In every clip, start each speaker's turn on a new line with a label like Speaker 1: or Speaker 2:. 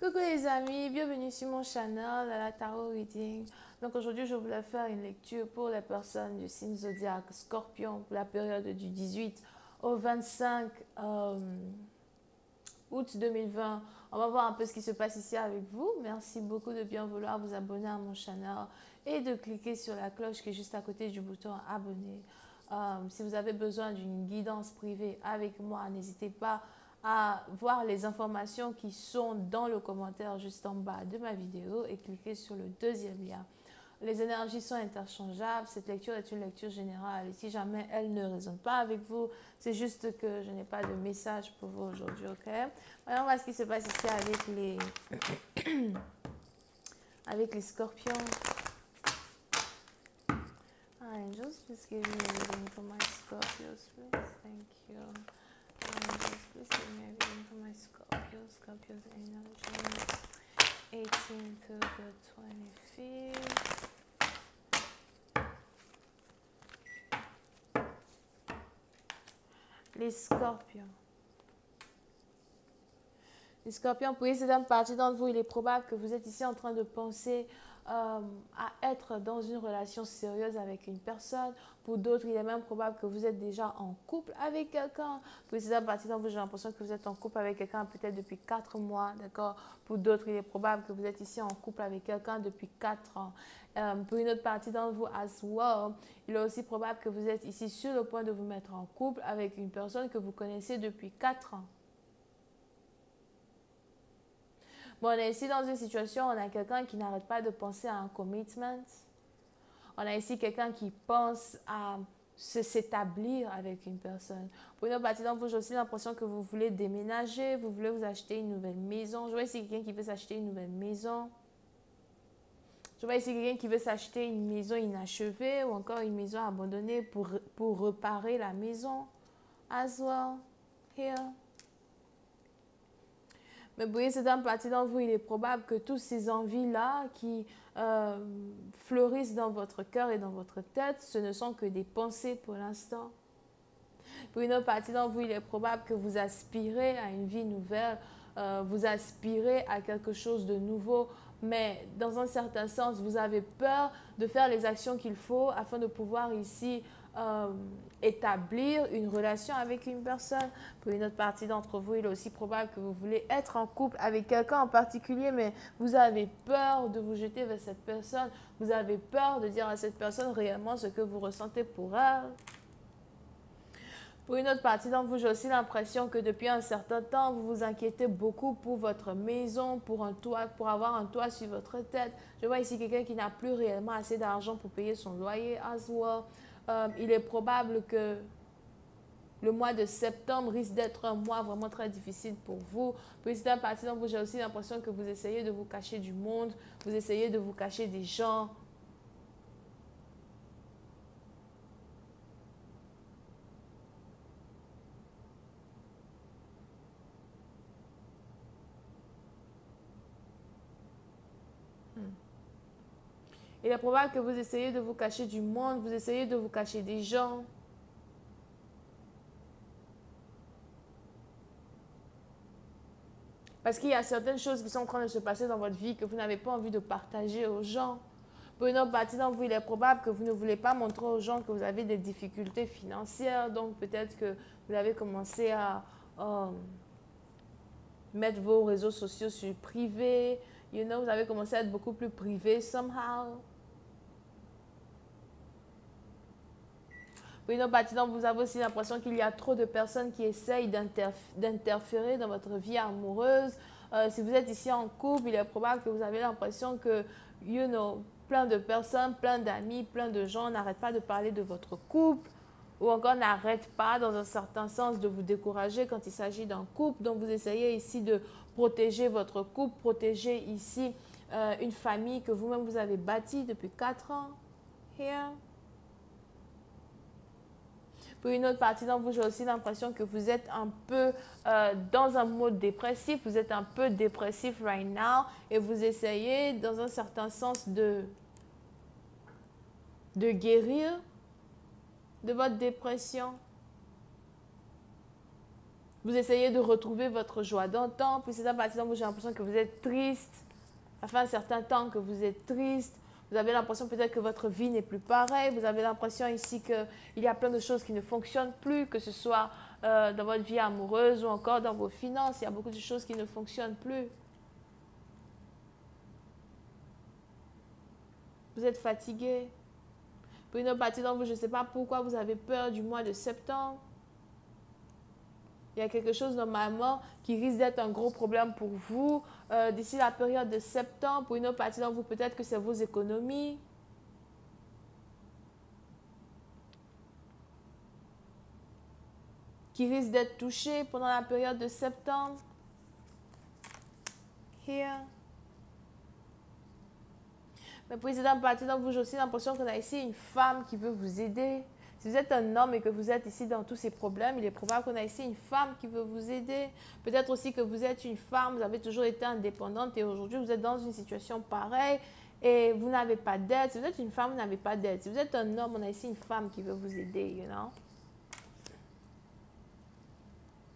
Speaker 1: Coucou les amis, bienvenue sur mon channel à la Tarot Reading. Donc aujourd'hui je voulais faire une lecture pour les personnes du signe zodiaque Scorpion pour la période du 18 au 25 août 2020. On va voir un peu ce qui se passe ici avec vous. Merci beaucoup de bien vouloir vous abonner à mon channel et de cliquer sur la cloche qui est juste à côté du bouton abonner. Si vous avez besoin d'une guidance privée avec moi, n'hésitez pas à voir les informations qui sont dans le commentaire juste en bas de ma vidéo et cliquez sur le deuxième lien. Les énergies sont interchangeables. Cette lecture est une lecture générale. Et si jamais elle ne résonne pas avec vous, c'est juste que je n'ai pas de message pour vous aujourd'hui, ok? Voyons voir ce qui se passe ici avec les scorpions. Angels, please give me a reading for my Scorpios, please. Thank you. Angels, please give me a reading for my Scorpios. Scorpios energy 18 to the 25th. Les scorpions. Les scorpions, pour certaines parties d'entre vous, il est probable que vous êtes ici en train de penser à être dans une relation sérieuse avec une personne. Pour d'autres, il est même probable que vous êtes déjà en couple avec quelqu'un. Pour certaines parties d'entre vous, j'ai l'impression que vous êtes en couple avec quelqu'un peut-être depuis 4 mois, d'accord? Pour d'autres, il est probable que vous êtes ici en couple avec quelqu'un depuis 4 ans. Pour une autre partie d'entre vous, as well, il est aussi probable que vous êtes ici sur le point de vous mettre en couple avec une personne que vous connaissez depuis 4 ans. Bon, on est ici dans une situation où on a quelqu'un qui n'arrête pas de penser à un commitment. On a ici quelqu'un qui pense à s'établir avec une personne. Pour une autre partie d'entre vous, j'ai aussi l'impression que vous voulez déménager, vous voulez vous acheter une nouvelle maison. Je vois ici quelqu'un qui veut s'acheter une nouvelle maison. Je vois ici quelqu'un qui veut s'acheter une maison inachevée ou encore une maison abandonnée pour réparer la maison. As well, here. Mais vous voyez, c'est une partie d'entre vous, il est probable que toutes ces envies-là qui fleurissent dans votre cœur et dans votre tête, ce ne sont que des pensées pour l'instant. Pour une autre partie d'entre vous, il est probable que vous aspirez à une vie nouvelle, vous aspirez à quelque chose de nouveau, mais dans un certain sens, vous avez peur de faire les actions qu'il faut afin de pouvoir ici établir une relation avec une personne. Pour une autre partie d'entre vous, il est aussi probable que vous voulez être en couple avec quelqu'un en particulier, mais vous avez peur de vous jeter vers cette personne. Vous avez peur de dire à cette personne réellement ce que vous ressentez pour elle. Pour une autre partie d'entre vous, j'ai aussi l'impression que depuis un certain temps, vous vous inquiétez beaucoup pour votre maison, pour un toit, pour avoir un toit sur votre tête. Je vois ici quelqu'un qui n'a plus réellement assez d'argent pour payer son loyer as well. Il est probable que le mois de septembre risque d'être un mois vraiment très difficile pour vous. Pour certaines parties d'entre vous, j'ai aussi l'impression que vous essayez de vous cacher du monde, vous essayez de vous cacher des gens. Il est probable que vous essayez de vous cacher du monde, vous essayez de vous cacher des gens. Parce qu'il y a certaines choses qui sont en train de se passer dans votre vie que vous n'avez pas envie de partager aux gens. Pour une autre partie d'entre vous, il est probable que vous ne voulez pas montrer aux gens que vous avez des difficultés financières. Donc peut-être que vous avez commencé à mettre vos réseaux sociaux sur privé. You know, vous avez commencé à être beaucoup plus privé somehow. Pour une autre partie d'entre vous, vous avez aussi l'impression qu'il y a trop de personnes qui essayent d'interférer dans votre vie amoureuse. Si vous êtes ici en couple, il est probable que vous avez l'impression que, you know, plein de personnes, plein d'amis, plein de gens n'arrêtent pas de parler de votre couple ou encore n'arrêtent pas, dans un certain sens, de vous décourager quand il s'agit d'un couple. Donc, vous essayez ici de protéger votre couple, protéger ici une famille que vous-même vous avez bâtie depuis 4 ans. Here. Pour une autre partie d'entre vous, j'ai aussi l'impression que vous êtes un peu dans un mode dépressif. Vous êtes un peu dépressif right now et vous essayez, dans un certain sens, de guérir de votre dépression. Vous essayez de retrouver votre joie d'antan. Puis c'est à partir de j'ai l'impression que vous êtes triste. Ça fait un certain temps que vous êtes triste. Vous avez l'impression peut-être que votre vie n'est plus pareille. Vous avez l'impression ici qu'il y a plein de choses qui ne fonctionnent plus, que ce soit dans votre vie amoureuse ou encore dans vos finances. Il y a beaucoup de choses qui ne fonctionnent plus. Vous êtes fatigué. Pour une autre partie d'entre vous, je ne sais pas pourquoi vous avez peur du mois de septembre. Il y a quelque chose normalement qui risque d'être un gros problème pour vous d'ici la période de septembre. Pour une autre partie d'entre vous, peut-être que c'est vos économies. Qui risquent d'être touchées pendant la période de septembre. Here. Mais pour une partie d'entre vous, j'ai aussi l'impression qu'on a ici une femme qui veut vous aider. Si vous êtes un homme et que vous êtes ici dans tous ces problèmes, il est probable qu'on a ici une femme qui veut vous aider. Peut-être aussi que vous êtes une femme, vous avez toujours été indépendante et aujourd'hui vous êtes dans une situation pareille et vous n'avez pas d'aide. Si vous êtes une femme, vous n'avez pas d'aide. Si vous êtes un homme, on a ici une femme qui veut vous aider, you know.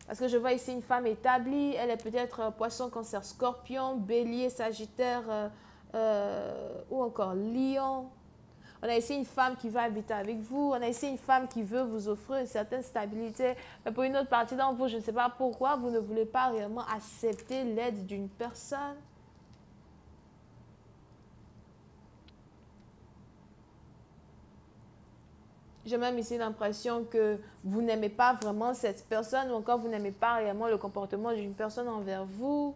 Speaker 1: Parce que je vois ici une femme établie, elle est peut-être poisson, cancer, scorpion, bélier, sagittaire ou encore lion. On a ici une femme qui va habiter avec vous. On a ici une femme qui veut vous offrir une certaine stabilité. Mais pour une autre partie d'entre vous, je ne sais pas pourquoi, vous ne voulez pas réellement accepter l'aide d'une personne. J'ai même ici l'impression que vous n'aimez pas vraiment cette personne ou encore vous n'aimez pas réellement le comportement d'une personne envers vous.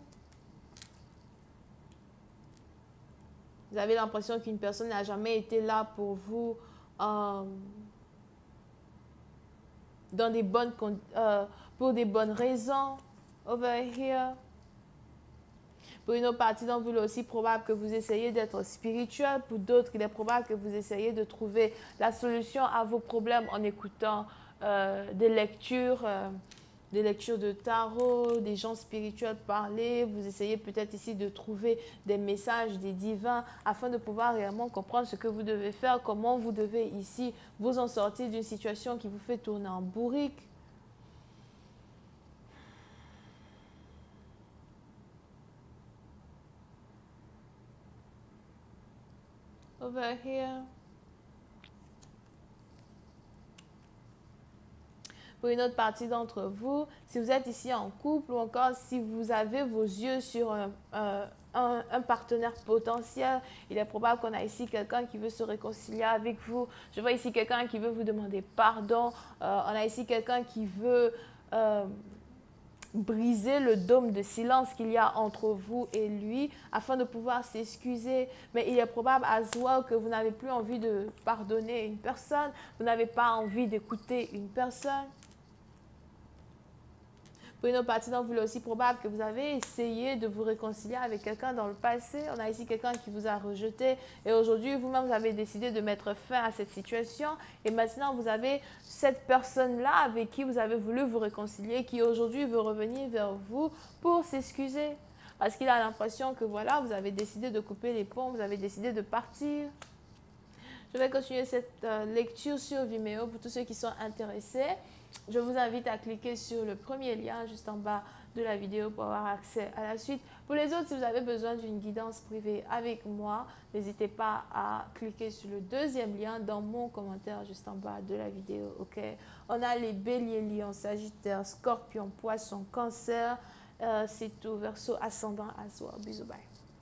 Speaker 1: Vous avez l'impression qu'une personne n'a jamais été là pour vous dans des bonnes, pour des bonnes raisons. Over here. Pour une autre partie d'entre vous, il est aussi probable que vous essayez d'être spirituel. Pour d'autres, il est probable que vous essayez de trouver la solution à vos problèmes en écoutant des lectures de tarot, des gens spirituels parler. Vous essayez peut-être ici de trouver des messages des divins afin de pouvoir réellement comprendre ce que vous devez faire, comment vous devez ici vous en sortir d'une situation qui vous fait tourner en bourrique. Over here. Pour une autre partie d'entre vous, si vous êtes ici en couple ou encore si vous avez vos yeux sur un partenaire potentiel, il est probable qu'on a ici quelqu'un qui veut se réconcilier avec vous. Je vois ici quelqu'un qui veut vous demander pardon. On a ici quelqu'un qui veut briser le dôme de silence qu'il y a entre vous et lui afin de pouvoir s'excuser. Mais il est probable as well que vous n'avez plus envie de pardonner une personne, vous n'avez pas envie d'écouter une personne. Pour une autre partie d'entre vous, il est aussi probable que vous avez essayé de vous réconcilier avec quelqu'un dans le passé. On a ici quelqu'un qui vous a rejeté et aujourd'hui, vous-même, vous avez décidé de mettre fin à cette situation. Et maintenant, vous avez cette personne-là avec qui vous avez voulu vous réconcilier, qui aujourd'hui veut revenir vers vous pour s'excuser. Parce qu'il a l'impression que voilà, vous avez décidé de couper les ponts, vous avez décidé de partir. Je vais continuer cette lecture sur Vimeo pour tous ceux qui sont intéressés. Je vous invite à cliquer sur le premier lien juste en bas de la vidéo pour avoir accès à la suite. Pour les autres, si vous avez besoin d'une guidance privée avec moi, n'hésitez pas à cliquer sur le deuxième lien dans mon commentaire juste en bas de la vidéo. Ok? On a les béliers, lions, sagittaires, scorpions, poissons, cancer. C'est tout. Verseau, ascendant, asseoir. Bisous, bye.